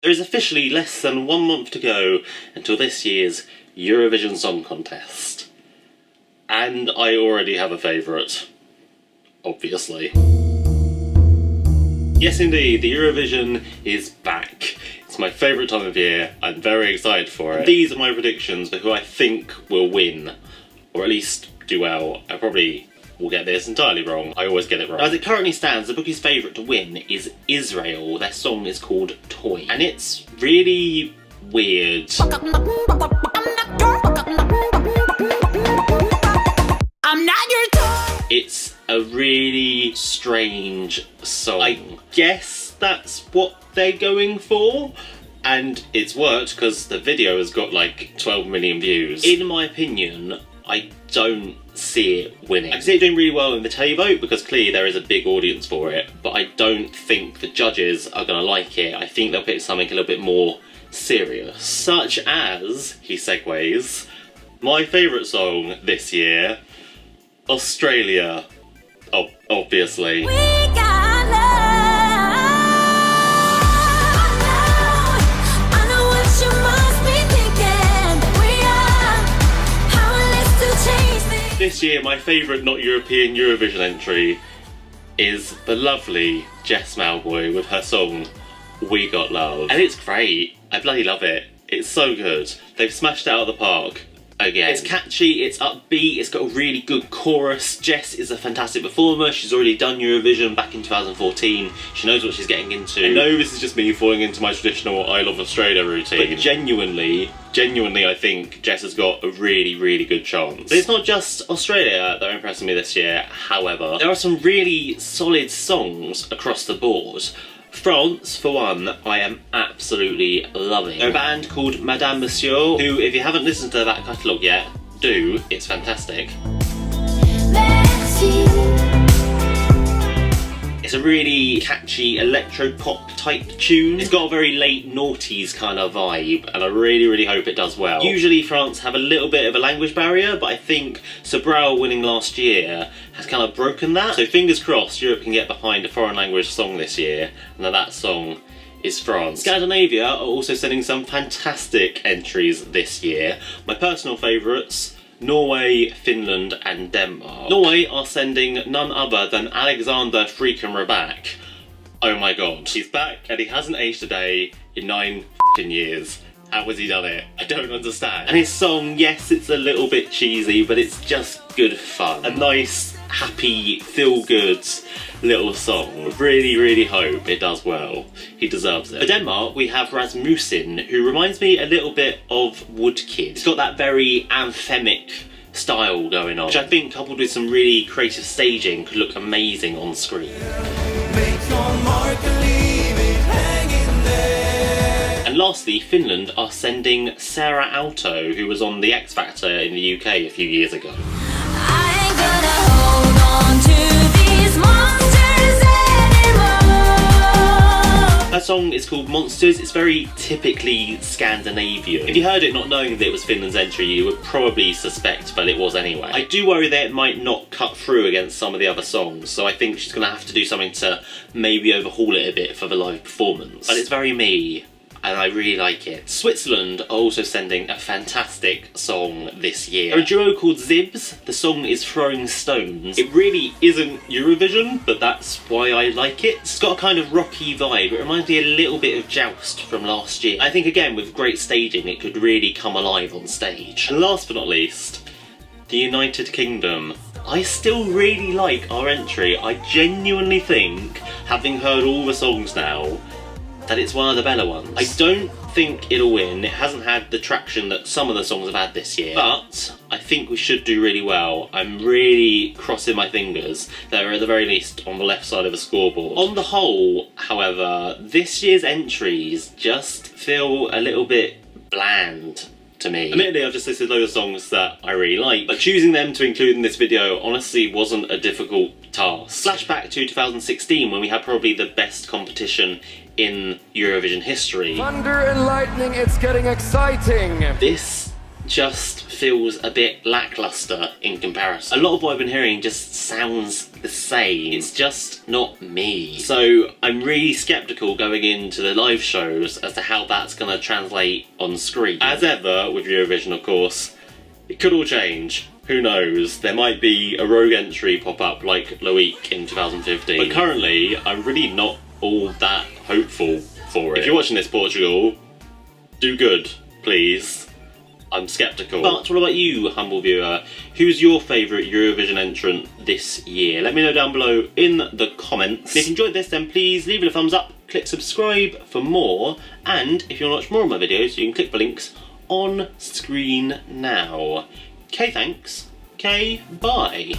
There is officially less than 1 month to go until this year's Eurovision Song Contest. And I already have a favourite. Obviously. Yes indeed, the Eurovision is back. It's my favourite time of year. I'm very excited for it. These are my predictions for who I think will win. Or at least do well. I probably will get this entirely wrong. I always get it wrong. As it currently stands, the bookie's favourite to win is Israel. Their song is called Toy. And it's really weird. I'm not your toy. It's a really strange song. I guess that's what they're going for. And it's worked because the video has got like 12 million views. In my opinion, I don't see it winning. I can see it doing really well in the televote because clearly there is a big audience for it, but I don't think the judges are going to like it. I think they'll pick something a little bit more serious. Such as, he segues, my favourite song this year, Australia. Oh, obviously. This year, my favourite not European Eurovision entry is the lovely Jess Malboy with her song We Got Love. And it's great. I bloody love it. It's so good. They've smashed it out of the park again. It's catchy, it's upbeat, it's got a really good chorus. Jess is a fantastic performer. She's already done Eurovision back in 2014. She knows what she's getting into. I know this is just me falling into my traditional I Love Australia routine, but genuinely I think Jess has got a really, really good chance. But it's not just Australia that are impressing me this year, however. There are some really solid songs across the board. France, for one, I am absolutely loving. They're a band called Madame Monsieur, who, if you haven't listened to that catalogue yet, do. It's fantastic. It's a really catchy electro-pop type tune. It's got a very late noughties kind of vibe, and I really, really hope it does well. Usually France have a little bit of a language barrier, but I think Sobral winning last year has kind of broken that. So fingers crossed Europe can get behind a foreign language song this year, and that song is France. Scandinavia are also sending some fantastic entries this year. My personal favourites, Norway, Finland and Denmark. Norway are sending none other than Alexander freaking Rybak. Oh my god. He's back and he hasn't aged a day in 9 years. How has he done it? I don't understand. And his song, yes, it's a little bit cheesy, but it's just good fun. A nice, happy, feel-good little song. Really, really hope it does well. He deserves it. For Denmark, we have Rasmussen, who reminds me a little bit of Woodkid. He's got that very anthemic style going on, which I think, coupled with some really creative staging, could look amazing on screen. And lastly, Finland are sending Sarah Aalto, who was on The X Factor in the UK a few years ago. I ain't gonna hold on to these monsters anymore. Her song is called Monsters. It's very typically Scandinavian. If you heard it not knowing that it was Finland's entry, you would probably suspect, but it was anyway. I do worry that it might not cut through against some of the other songs, so I think she's gonna have to do something to maybe overhaul it a bit for the live performance. But it's very me, and I really like it. Switzerland are also sending a fantastic song this year. They're a duo called Zibs. The song is Throwing Stones. It really isn't Eurovision, but that's why I like it. It's got a kind of rocky vibe. It reminds me a little bit of Joust from last year. I think again, with great staging, it could really come alive on stage. And last but not least, the United Kingdom. I still really like our entry. I genuinely think, having heard all the songs now, that it's one of the better ones. I don't think it'll win. It hasn't had the traction that some of the songs have had this year, but I think we should do really well. I'm really crossing my fingers that we're at the very least on the left side of the scoreboard. On the whole, however, this year's entries just feel a little bit bland to me. Admittedly, I've just listed loads of songs that I really like, but choosing them to include in this video honestly wasn't a difficult task. Flashback to 2016 when we had probably the best competition in Eurovision history. Thunder and lightning, it's getting exciting! This just feels a bit lackluster in comparison. A lot of what I've been hearing just sounds the same. It's just not me. So I'm really skeptical going into the live shows as to how that's going to translate on screen. As ever with Eurovision, of course, it could all change. Who knows? There might be a rogue entry pop up like Loic in 2015. But currently, I'm really not all that hopeful for it. If you're watching this, Portugal, do good, please. I'm skeptical. But what about you, humble viewer? Who's your favourite Eurovision entrant this year? Let me know down below in the comments. If you enjoyed this, then please leave it a thumbs up, click subscribe for more, and if you want to watch more of my videos, you can click the links on screen now. Okay, thanks. Okay, bye.